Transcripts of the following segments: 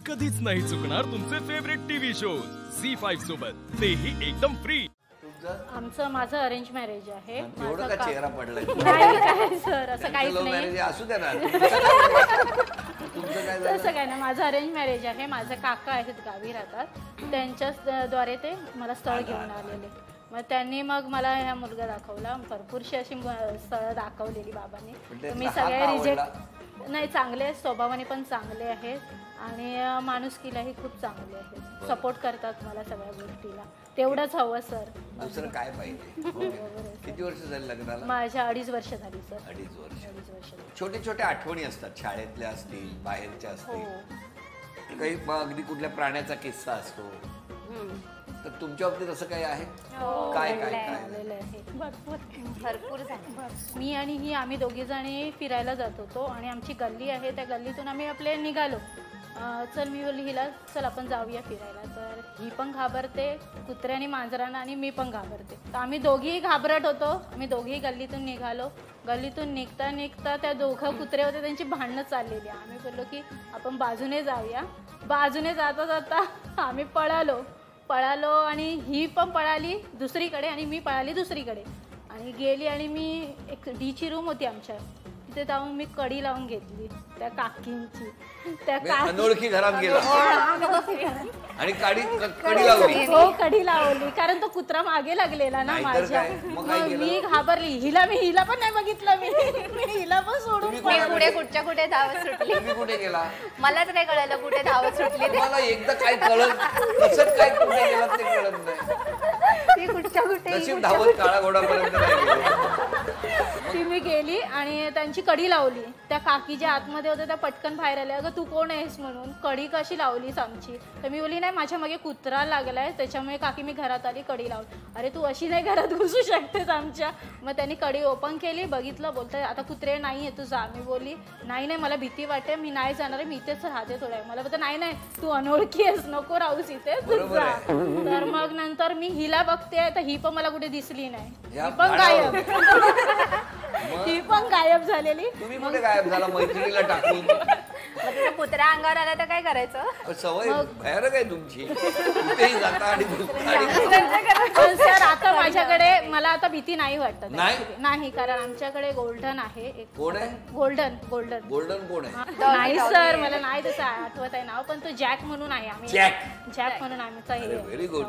कधीच नाही चुकणार तुमचे फेवरेट टीव्ही शो झी5 सोबत, तेही एकदम फ्री। माझं अरेंज मॅरेज आहे। एवढं का चेहरा पडलाय? नाही काय सर, असं काहीच नाही। मॅरेज असू द्या ना, तुमचं काय झालं? तसं काय नाही, माझं अरेंज मॅरेज आहे। माझे काका आहेत, गावी राहतात, त्यांच्याच द्वारे ते मला स्थळ घेऊन आलेले। मग त्यांनी मला हा मुलगा दाखवला, भरपूरशी अशी स्थळं दाखवलेली बाबांनी। मी सगळे रिजेक्ट नाही, चांगले स्वभावाने पण चांगले आहेत आणि माणुसकीलाही खूप चांगले आहेत, सपोर्ट करतात मला सगळ्या गोष्टीला। तेवढंच हवं सर, दुसरं काय पाहिजे? किती वर्ष झाली लग्नाला? माझ्या 2.5 वर्ष झाली सर। 2.5 वर्ष। छोटे छोटे आठवणी असतात, शाळेतल्या असतील, बाहेरच्या असतील, काही अगदी कुठल्या प्राण्याचा किस्सा असतो, तर तुमच्या बाबतीत असं काही आहे? काय काय काय? भरपूर झालं। मी आणि ही आम्ही दोघी जणी फिरायला जात होतो आणि आमची गल्ली आहे, त्या गल्लीतून आम्ही आपले निघालो। चल, मी बोलली हिला, चल आपण जाऊया फिरायला। तर ही पण घाबरते कुत्र्याने मांजरांना आणि मी पण घाबरते, तर आम्ही दोघीही घाबरत होतो। आम्ही दोघीही गल्लीतून निघालो। गल्लीतून निघता निघता त्या दोघं कुत्रे होते, त्यांची भांडणं चाललेली। आम्ही बोललो की आपण बाजूने जाऊया। बाजूने जाता जाता आम्ही पळालो आणि ही पण पळाली दुसरीकडे आणि मी पळाली दुसरीकडे आणि गेली। आणि मी एक डीची रूम होती आमच्या, तिथे जाऊन मी कडी लावून घेतली त्या काकींची। त्या अनोळखी घरात गेला आणि कडी लावली? हो, कडी लावली, कारण तो कुत्रा मागे लागलेला ना माझ्या। मी घाबरली, हिला पण नाही बघितलं मी हिला पण सोडून पुढे कुठे धावत सुटली। तुम्ही कुठे गेला? मलाच नाही कळलं कुठे धावत सुटली। मला एकदा काय कळलं, कसं काय कुठे गेला ते कळत नाही। ती कुठे नशीब धावत काळा घोडापर्यंत नाही गेली। ती मी गेली आणि त्यांची कडी लावली। त्या काकी ज्या आतमध्ये होत्या त्या पटकन बाहेर आल्या, अगं तू कोण आहेस म्हणून, कडी कशी लावलीस आमची? तर मी बोलली नाही, माझ्या मागे कुत्रा लागलाय त्याच्यामुळे काकी मी घरात आली, कडी लावली। अरे तू अशी नाही घरात घुसू शकतेस आमच्या। मग त्यांनी कडी ओपन केली, बघितलं, बोलतंय आता कुत्रे नाही आहे, तू जा। मी बोलली नाही मला भीती वाटते, मी नाही जाणार, मी इथेच राहते थोड्या। मला बोलतं नाही तू अनोळखी आहेस, नको राहूस इथे, तू जा। तर मग नंतर मी हिला बघते, तर ही पण मला कुठे दिसली नाही, ही पण गायब ही पण गायब झालेली। तुम्ही कुठे गायब झाला मैत्रिणीला टाकून? कुत्रा अंगावर आला तर काय करायचं? सवय भयानक आहे तुमची, कुठेही जाता आणि सर आता माझ्याकडे मला आता भीती नाही वाटत नाही, कारण आमच्याकडे गोल्डन आहे एक। कोण आहे? गोल्डन कोण आहे? नाही सर, मला नाही तसं आठवत आहे नाव, पण तो जॅक म्हणून आहे। आम्ही जॅक म्हणून आमचा हे व्हेरी गुड।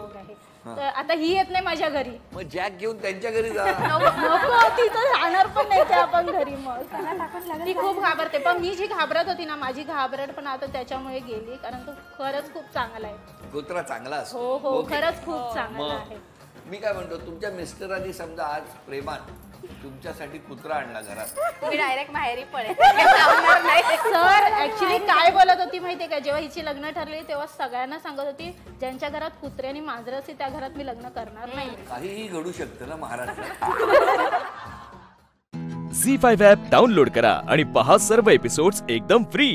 तर आता ही येत नाही माझ्या घरी, मग जॅक घेऊन त्यांच्या घरी जा। नको, ती तर राहणार पण नाही ते आपण घरी। मग ती खूप घाबरते, पण मी जी घाबरत होती ना, माझी घाबरट पण आता त्याच्यामुळे गेली, कारण तो खरंच खूप चांगला आहे। कुत्रा चांगला असतो? हो, खरंच खूप चांगला आहे। मी काय म्हणतो, तुमच्या मिस्टरांनी समजा आज प्रेमात तुमच्यासाठी कुत्रा आणला घरात, मी डायरेक्ट माहेरी पडेल सर। ऍक्च्युली काय बोलत होती माहितीये का, जेव्हा हिची लग्न ठरली तेव्हा सगळ्यांना सांगत होती, ज्यांच्या घरात कुत्रे आणि मांजरं असते त्या घरात मी लग्न करणार नाही। काहीही घडू शकतं ना महाराष्ट्रात। झी5 ॲप डाउनलोड करा आणि पहा सर्व एपिसोड्स एकदम फ्री।